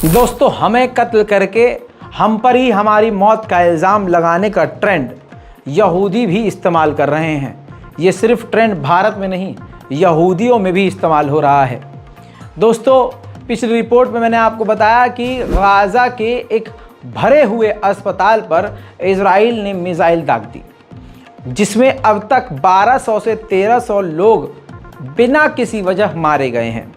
दोस्तों, हमें कत्ल करके हम पर ही हमारी मौत का इल्ज़ाम लगाने का ट्रेंड यहूदी भी इस्तेमाल कर रहे हैं। ये सिर्फ ट्रेंड भारत में नहीं, यहूदियों में भी इस्तेमाल हो रहा है। दोस्तों, पिछली रिपोर्ट में मैंने आपको बताया कि गाज़ा के एक भरे हुए अस्पताल पर इजराइल ने मिसाइल दाग दी, जिसमें अब तक 1200 से 1300 लोग बिना किसी वजह मारे गए हैं।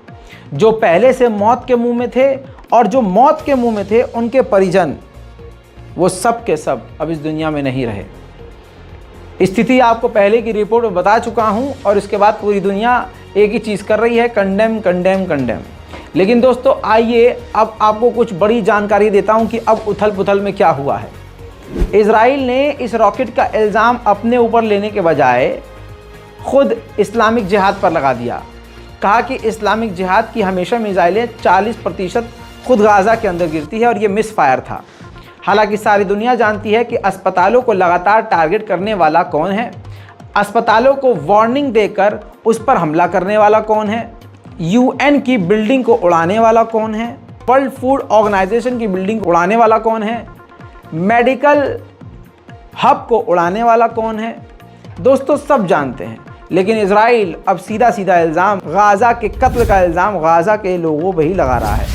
जो पहले से मौत के मुंह में थे और जो मौत के मुंह में थे उनके परिजन, वो सब के सब अब इस दुनिया में नहीं रहे। स्थिति आपको पहले की रिपोर्ट में बता चुका हूं और इसके बाद पूरी दुनिया एक ही चीज़ कर रही है, कंडेम कंडेम कंडेम। लेकिन दोस्तों, आइए अब आपको कुछ बड़ी जानकारी देता हूं कि अब उथल पुथल में क्या हुआ है। इजराइल ने इस रॉकेट का इल्ज़ाम अपने ऊपर लेने के बजाय खुद इस्लामिक जिहाद पर लगा दिया। कहा कि इस्लामिक जिहाद की हमेशा मिसाइलें 40% खुद गाज़ा के अंदर गिरती है और ये मिस फायर था। हालांकि सारी दुनिया जानती है कि अस्पतालों को लगातार टारगेट करने वाला कौन है, अस्पतालों को वार्निंग देकर उस पर हमला करने वाला कौन है, यूएन की बिल्डिंग को उड़ाने वाला कौन है, वर्ल्ड फूड ऑर्गेनाइजेशन की बिल्डिंग को उड़ाने वाला कौन है, मेडिकल हब को उड़ाने वाला कौन है। दोस्तों, सब जानते हैं। लेकिन इजराइल अब सीधा सीधा इल्ज़ाम गाज़ा के कत्ल का इल्ज़ाम गाज़ा के लोगों पर ही लगा रहा है।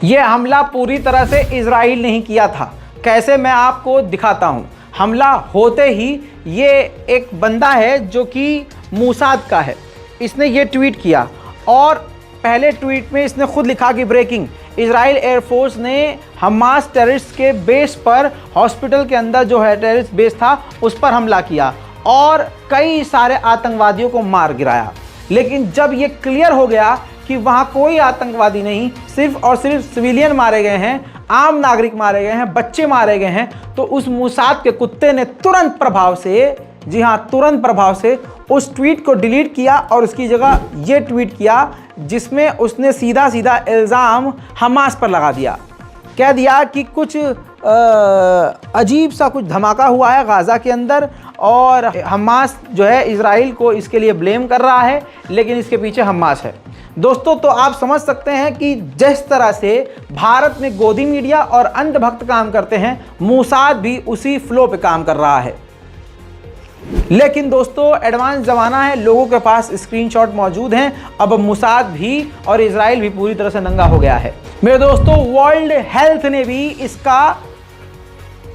यह हमला पूरी तरह से इजराइल ने ही किया था। कैसे, मैं आपको दिखाता हूं। हमला होते ही ये एक बंदा है जो कि मूसाद का है, इसने ये ट्वीट किया और पहले ट्वीट में इसने खुद लिखा कि ब्रेकिंग, इजराइल एयरफोर्स ने हमास टेररिस्ट के बेस पर, हॉस्पिटल के अंदर जो है टेररिस्ट बेस था, उस पर हमला किया और कई सारे आतंकवादियों को मार गिराया। लेकिन जब ये क्लियर हो गया कि वहाँ कोई आतंकवादी नहीं, सिर्फ और सिर्फ सिविलियन मारे गए हैं, आम नागरिक मारे गए हैं, बच्चे मारे गए हैं, तो उस मूसाद के कुत्ते ने तुरंत प्रभाव से, जी हाँ, तुरंत प्रभाव से उस ट्वीट को डिलीट किया और उसकी जगह ये ट्वीट किया जिसमें उसने सीधा सीधा इल्ज़ाम हमास पर लगा दिया। कह दिया कि कुछ अजीब सा कुछ धमाका हुआ है गाज़ा के अंदर और हमास जो है इजराइल को इसके लिए ब्लेम कर रहा है, लेकिन इसके पीछे हमास है। दोस्तों, तो आप समझ सकते हैं कि जिस तरह से भारत में गोदी मीडिया और अंधभक्त काम करते हैं, मूसाद भी उसी फ्लो पे काम कर रहा है। लेकिन दोस्तों, एडवांस ज़माना है, लोगों के पास स्क्रीनशॉट मौजूद हैं। अब मूसाद भी और इजराइल भी पूरी तरह से नंगा हो गया है। मेरे दोस्तों, वर्ल्ड हेल्थ ने भी इसका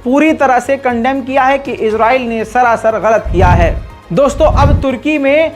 पूरी तरह से कंडेम किया है कि इजराइल ने सरासर गलत किया है। दोस्तों, अब तुर्की में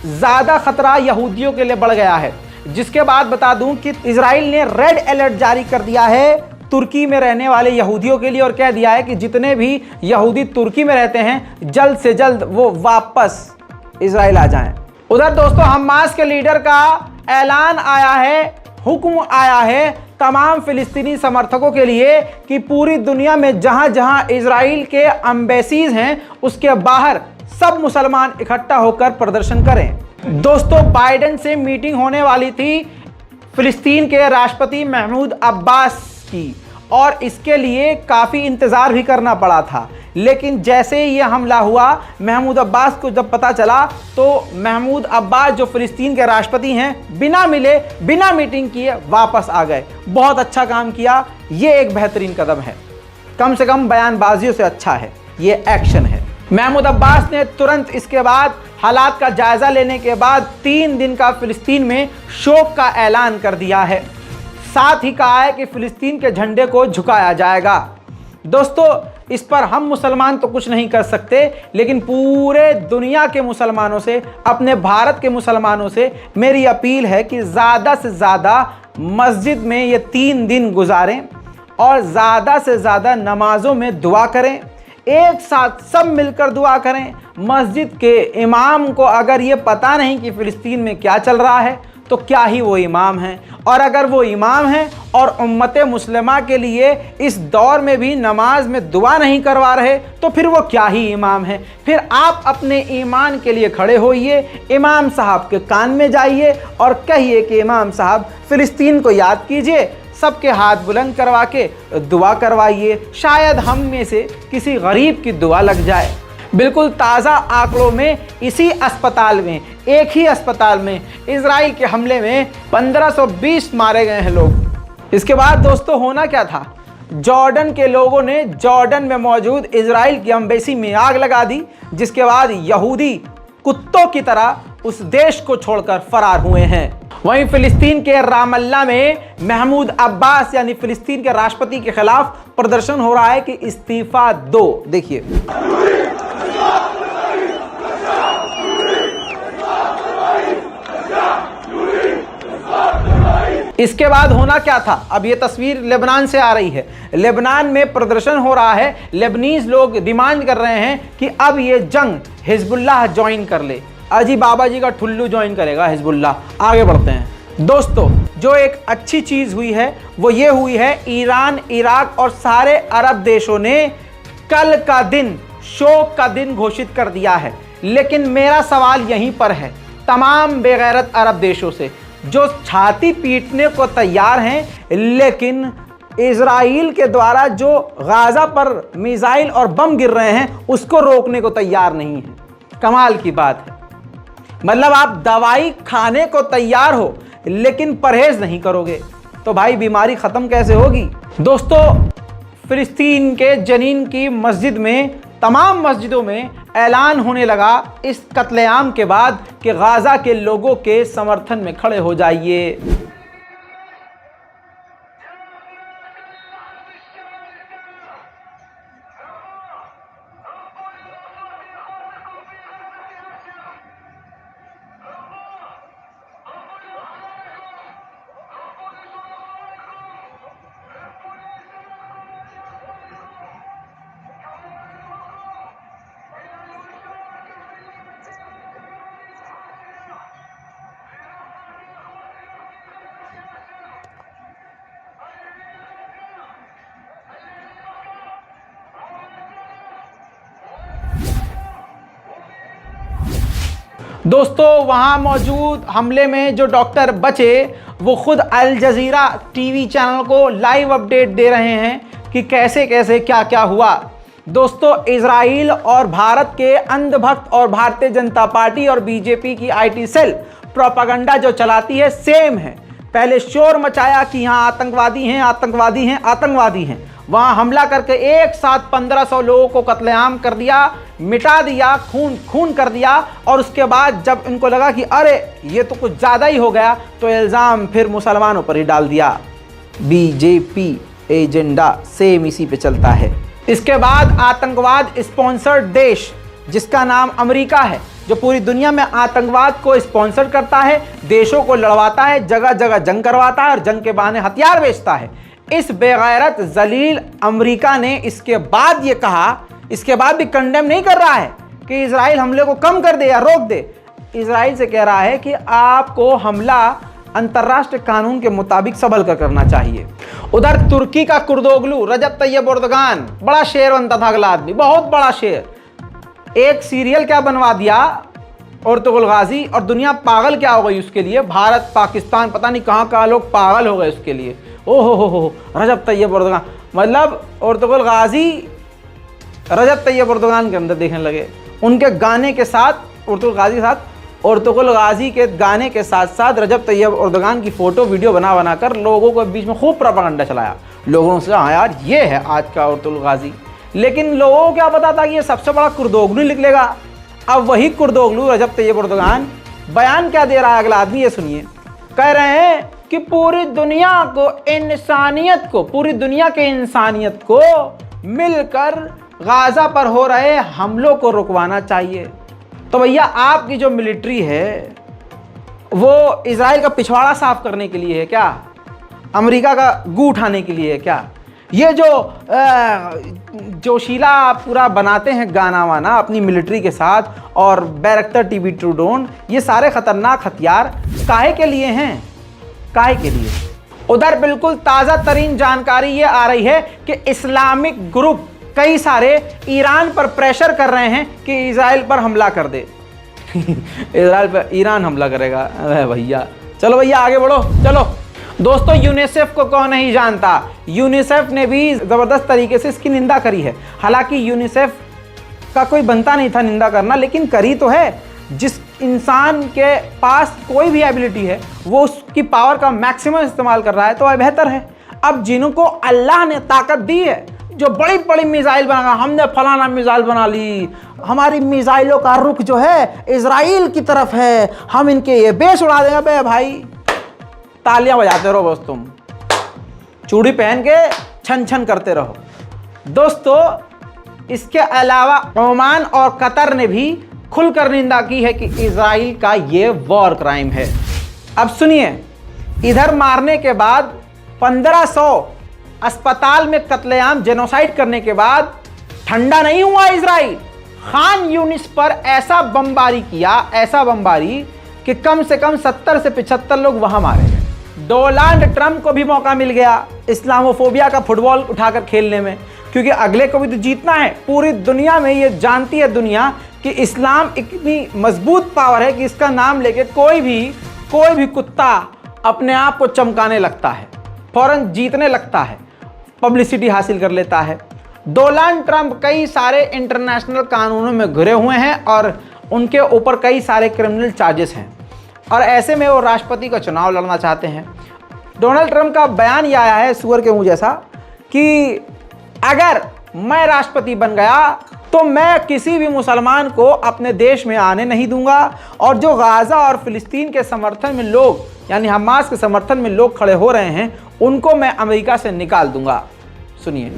ज़्यादा खतरा यहूदियों के लिए बढ़ गया है, जिसके बाद बता दूं कि इजराइल ने रेड अलर्ट जारी कर दिया है तुर्की में रहने वाले यहूदियों के लिए और कह दिया है कि जितने भी यहूदी तुर्की में रहते हैं, जल्द से जल्द वो वापस इजराइल आ जाएं। उधर दोस्तों, हमास के लीडर का ऐलान आया है, हुक्म आया है तमाम फिलिस्तीनी समर्थकों के लिए कि पूरी दुनिया में जहां जहां इजराइल के एम्बेसीज हैं, उसके बाहर सब मुसलमान इकट्ठा होकर प्रदर्शन करें। दोस्तों, बाइडेन से मीटिंग होने वाली थी फिलिस्तीन के राष्ट्रपति महमूद अब्बास की और इसके लिए काफ़ी इंतज़ार भी करना पड़ा था। लेकिन जैसे ही यह हमला हुआ, महमूद अब्बास को जब पता चला, तो महमूद अब्बास जो फिलिस्तीन के राष्ट्रपति हैं, बिना मिले, बिना मीटिंग किए वापस आ गए। बहुत अच्छा काम किया, ये एक बेहतरीन कदम है। कम से कम बयानबाजियों से अच्छा है, ये एक्शन है। महमूद अब्बास ने तुरंत इसके बाद हालात का जायज़ा लेने के बाद 3 दिन का फिलिस्तीन में शोक का ऐलान कर दिया है। साथ ही कहा है कि फिलिस्तीन के झंडे को झुकाया जाएगा। दोस्तों, इस पर हम मुसलमान तो कुछ नहीं कर सकते, लेकिन पूरे दुनिया के मुसलमानों से, अपने भारत के मुसलमानों से मेरी अपील है कि ज़्यादा से ज़्यादा मस्जिद में ये 3 दिन गुजारें और ज़्यादा से ज़्यादा नमाज़ों में दुआ करें। एक साथ सब मिलकर दुआ करें। मस्जिद के इमाम को अगर ये पता नहीं कि फ़िलिस्तीन में क्या चल रहा है, तो क्या ही वो इमाम हैं। और अगर वो इमाम हैं और उम्मत मुस्लिमा के लिए इस दौर में भी नमाज में दुआ नहीं करवा रहे, तो फिर वो क्या ही इमाम हैं। फिर आप अपने ईमान के लिए खड़े होइए, इमाम साहब के कान में जाइए और कहिए कि इमाम साहब, फ़िलिस्तीन को याद कीजिए, सबके हाथ बुलंद करवा के दुआ करवाइए। शायद हम में से किसी गरीब की दुआ लग जाए। बिल्कुल ताज़ा आंकड़ों में इसी अस्पताल में, एक ही अस्पताल में इजराइल के हमले में 1520 मारे गए हैं लोग। इसके बाद दोस्तों होना क्या था, जॉर्डन के लोगों ने जॉर्डन में मौजूद इजराइल की एम्बेसी में आग लगा दी, जिसके बाद यहूदी कुत्तों की तरह उस देश को छोड़कर फरार हुए हैं। वहीं फिलिस्तीन के रामल्ला में महमूद अब्बास यानी फिलिस्तीन के राष्ट्रपति के खिलाफ प्रदर्शन हो रहा है कि इस्तीफा दो। देखिए, इसके बाद होना क्या था, अब ये तस्वीर लेबनान से आ रही है। लेबनान में प्रदर्शन हो रहा है, लेबनीज लोग डिमांड कर रहे हैं कि अब ये जंग हिजबुल्लाह ज्वाइन कर ले। अजी बाबा जी का ठुल्लू ज्वाइन करेगा हिजबुल्लाह। आगे बढ़ते हैं दोस्तों, जो एक अच्छी चीज हुई है वो ये हुई है, ईरान, इराक और सारे अरब देशों ने कल का दिन शोक का दिन घोषित कर दिया है। लेकिन मेरा सवाल यहीं पर है तमाम बेगैरत अरब देशों से, जो छाती पीटने को तैयार हैं लेकिन इजराइल के द्वारा जो गाजा पर मिसाइल और बम गिर रहे हैं उसको रोकने को तैयार नहीं है। कमाल की बात है, मतलब आप दवाई खाने को तैयार हो लेकिन परहेज नहीं करोगे तो भाई बीमारी खत्म कैसे होगी। दोस्तों, फिलिस्तीन के जनीन की मस्जिद में, तमाम मस्जिदों में ऐलान होने लगा इस कत्लेआम के बाद कि गाजा के लोगों के समर्थन में खड़े हो जाइए। दोस्तों, वहाँ मौजूद हमले में जो डॉक्टर बचे वो खुद अल जजीरा टीवी चैनल को लाइव अपडेट दे रहे हैं कि कैसे कैसे क्या क्या हुआ। दोस्तों, इजराइल और भारत के अंधभक्त और भारतीय जनता पार्टी और बीजेपी की आईटी सेल प्रोपागंडा जो चलाती है सेम है। पहले शोर मचाया कि यहाँ आतंकवादी हैं, आतंकवादी हैं, आतंकवादी हैं, वहाँ हमला करके एक साथ 1500 लोगों को कत्लेआम कर दिया, मिटा दिया, खून खून कर दिया। और उसके बाद जब इनको लगा कि अरे ये तो कुछ ज़्यादा ही हो गया तो इल्ज़ाम फिर मुसलमानों पर ही डाल दिया। बीजेपी एजेंडा सेम इसी पे चलता है। इसके बाद आतंकवाद स्पॉन्सर्ड देश जिसका नाम अमेरिका है, जो पूरी दुनिया में आतंकवाद को स्पॉन्सर करता है, देशों को लड़वाता है, जगह जगह जंग करवाता है और जंग के बहाने हथियार बेचता है। इस बेगैरत जलील अमेरिका ने इसके बाद ये कहा, इसके बाद भी कंडेम नहीं कर रहा है कि इजराइल हमले को कम कर दे या रोक दे। इजराइल से कह रहा है कि आपको हमला अंतर्राष्ट्रीय कानून के मुताबिक संभल कर करना चाहिए। उधर तुर्की का कुर्दोगलू रजब तैयब एर्दोगान, बड़ा शेर बनता था अगला आदमी, बहुत बड़ा शेर, एक सीरियल क्या बनवा दिया अर्तुगरुल गाजी, और दुनिया पागल क्या हो गई उसके लिए। भारत, पाकिस्तान, पता नहीं कहाँ कहाँ लोग पागल हो गए उसके लिए। ओहो हो, रजब तैयब एर्दोगान, मतलब अर्तुगरुल गाजी रजब तैयब एर्दोगान के अंदर देखने लगे। उनके गाने के साथ अर्तुगरुल गाजी के साथ, अर्तुगरुल गाजी के गाने के साथ साथ रजब तैयब एर्दोगान की फ़ोटो वीडियो बना बना कर लोगों के बीच में खूब प्रोपेगेंडा चलाया। लोगों से हाँ यार ये है आज का अर्तुगरुल गाजी, लेकिन लोगों को क्या पता था कि ये सबसे बड़ा कुर्दोगलू निकलेगा। अब वही कुर्दोगलू रजब तैयब एर्दोगान बयान क्या दे रहा है अगला आदमी, ये सुनिए। कह रहे हैं कि पूरी दुनिया को, इंसानियत को, पूरी दुनिया के इंसानियत को मिलकर गाजा पर हो रहे हमलों को रुकवाना चाहिए। तो भैया आपकी जो मिलिट्री है वो इजराइल का पिछवाड़ा साफ करने के लिए है क्या? अमेरिका का गू उठाने के लिए है क्या? ये जो जोशीला पूरा बनाते हैं गाना वाना अपनी मिलिट्री के साथ और बैरक्टर TB2 ड्रोन, ये सारे खतरनाक हथियार काहे के लिए हैं? काहे के लिए? उधर बिल्कुल ताज़ा तरीन जानकारी ये आ रही है कि इस्लामिक ग्रुप कई सारे ईरान पर प्रेशर कर रहे हैं कि इजराइल पर हमला कर दे। इजराइल पर ईरान हमला करेगा? अरे भैया चलो भैया आगे बढ़ो चलो। दोस्तों, यूनिसेफ को कौन नहीं जानता, यूनिसेफ ने भी ज़बरदस्त तरीके से इसकी निंदा करी है। हालांकि यूनिसेफ का कोई बनता नहीं था निंदा करना, लेकिन करी तो है। जिस इंसान के पास कोई भी एबिलिटी है वो उसकी पावर का मैक्सिमम इस्तेमाल कर रहा है तो वह बेहतर है। अब जिनको अल्लाह ने ताकत दी है, जो बड़ी बड़ी मिसाइल बना, हमने फलाना मिसाइल बना ली, हमारी मिसाइलों का रुख जो है इजराइल की तरफ है, हम इनके ये बेस उड़ा देंगे। बे भाई तालियां बजाते रहो बस, तुम चूड़ी पहन के छन छन करते रहो। दोस्तों, इसके अलावा ओमान और कतर ने भी खुलकर निंदा की है कि इजराइल का ये वॉर क्राइम है। अब सुनिए, इधर मारने के बाद 1500 अस्पताल में कत्लेआम जेनोसाइड करने के बाद ठंडा नहीं हुआ इजराइल। खान यूनिस पर ऐसा बमबारी किया, ऐसा बमबारी कि कम से कम 70 से 75 लोग वहां मारे गए। डोनाल्ड ट्रंप को भी मौका मिल गया इस्लामोफोबिया का फुटबॉल उठाकर खेलने में, क्योंकि अगले को भी तो जीतना है। पूरी दुनिया में ये जानती है दुनिया कि इस्लाम इतनी मजबूत पावर है कि इसका नाम लेके कोई भी कुत्ता अपने आप को चमकाने लगता है, फौरन जीतने लगता है, पब्लिसिटी हासिल कर लेता है। डोनाल्ड ट्रंप कई सारे इंटरनेशनल कानूनों में घिरे हुए हैं और उनके ऊपर कई सारे क्रिमिनल चार्जेस हैं, और ऐसे में वो राष्ट्रपति का चुनाव लड़ना चाहते हैं। डोनाल्ड ट्रंप का बयान ये आया है सुअर के मुंह जैसा कि अगर मैं राष्ट्रपति बन गया तो मैं किसी भी मुसलमान को अपने देश में आने नहीं दूंगा, और जो गाजा और फिलिस्तीन के समर्थन में लोग, यानी हमास के समर्थन में लोग खड़े हो रहे हैं, उनको मैं अमेरिका से निकाल दूंगा। सुनिए।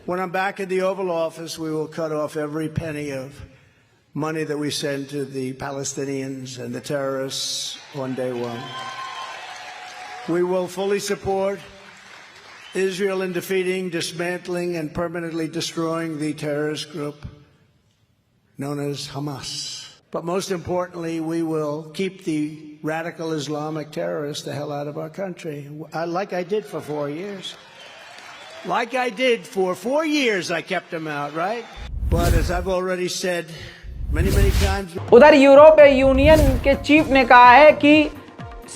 When I'm back in the Oval Office, we will cut off every penny of money that we send to the Palestinians and the terrorists on day one. We will fully support Israel in defeating, dismantling, and permanently destroying the terrorist group known as Hamas. But most importantly, we will keep the radical Islamic terrorists the hell out of our country, like I did for 4 years. Like I did for 4 years, I kept them out, right? But as I've already said many times. उधर यूरोपीय union के chief ने कहा है कि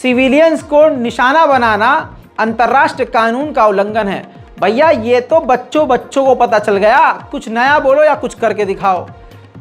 civilians को निशाना बनाना अंतर्राष्ट्रीय कानून का उल्लंघन है। भैया, ये तो बच्चों को पता चल गया, कुछ नया बोलो या कुछ करके दिखाओ।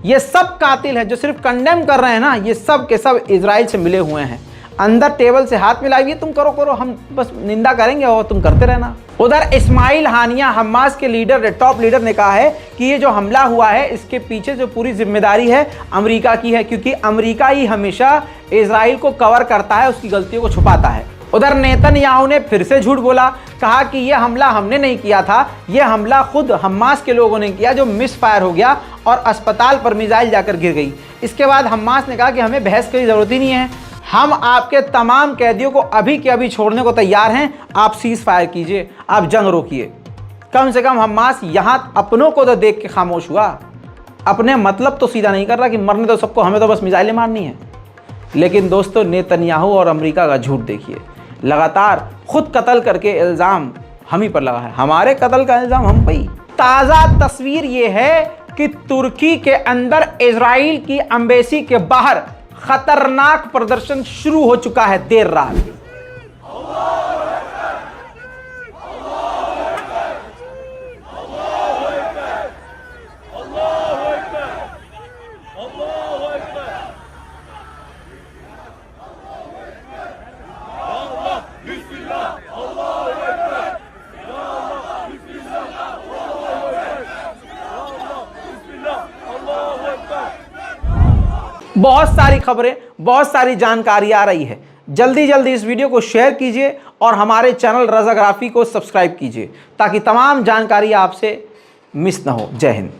ये सब कातिल हैं जो सिर्फ कंडेम कर रहे हैं ना, ये सब के सब इजराइल से मिले हुए हैं। अंदर टेबल से हाथ मिलाइए, तुम करो, हम बस निंदा करेंगे और तुम करते रहना। उधर इस्माइल हानिया, हमास के लीडर, टॉप लीडर ने कहा है कि ये जो हमला हुआ है इसके पीछे जो पूरी जिम्मेदारी है अमेरिका की है, क्योंकि अमेरिका ही हमेशा इजराइल को कवर करता है, उसकी गलतियों को छुपाता है। उधर नेतन्याहू ने फिर से झूठ बोला, कहा कि यह हमला हमने नहीं किया था, यह हमला खुद हमास के लोगों ने किया, जो मिस फायर हो गया और अस्पताल पर मिसाइल जाकर गिर गई। इसके बाद हमास ने कहा कि हमें बहस की जरूरत ही नहीं है, हम आपके तमाम कैदियों को अभी के अभी छोड़ने को तैयार हैं, आप सीज फायर कीजिए, आप जंग रोकिए। कम से कम हमास यहाँ अपनों को तो देख के खामोश हुआ, अपने मतलब तो सीधा नहीं कर रहा कि मरने दो सबको, हमें तो बस मिसाइलें मारनी है। लेकिन दोस्तों, नेतन्याहू और अमेरिका का झूठ देखिए, लगातार खुद कत्ल करके इल्ज़ाम हम ही पर लगा है, हमारे कत्ल का इल्ज़ाम हम पे ही। ताज़ा तस्वीर ये है कि तुर्की के अंदर इजराइल की एम्बेसी के बाहर खतरनाक प्रदर्शन शुरू हो चुका है देर रात। बहुत सारी खबरें, बहुत सारी जानकारी आ रही है। जल्दी इस वीडियो को शेयर कीजिए और हमारे चैनल रज़ाग्राफी को सब्सक्राइब कीजिए ताकि तमाम जानकारी आपसे मिस ना हो। जय हिंद।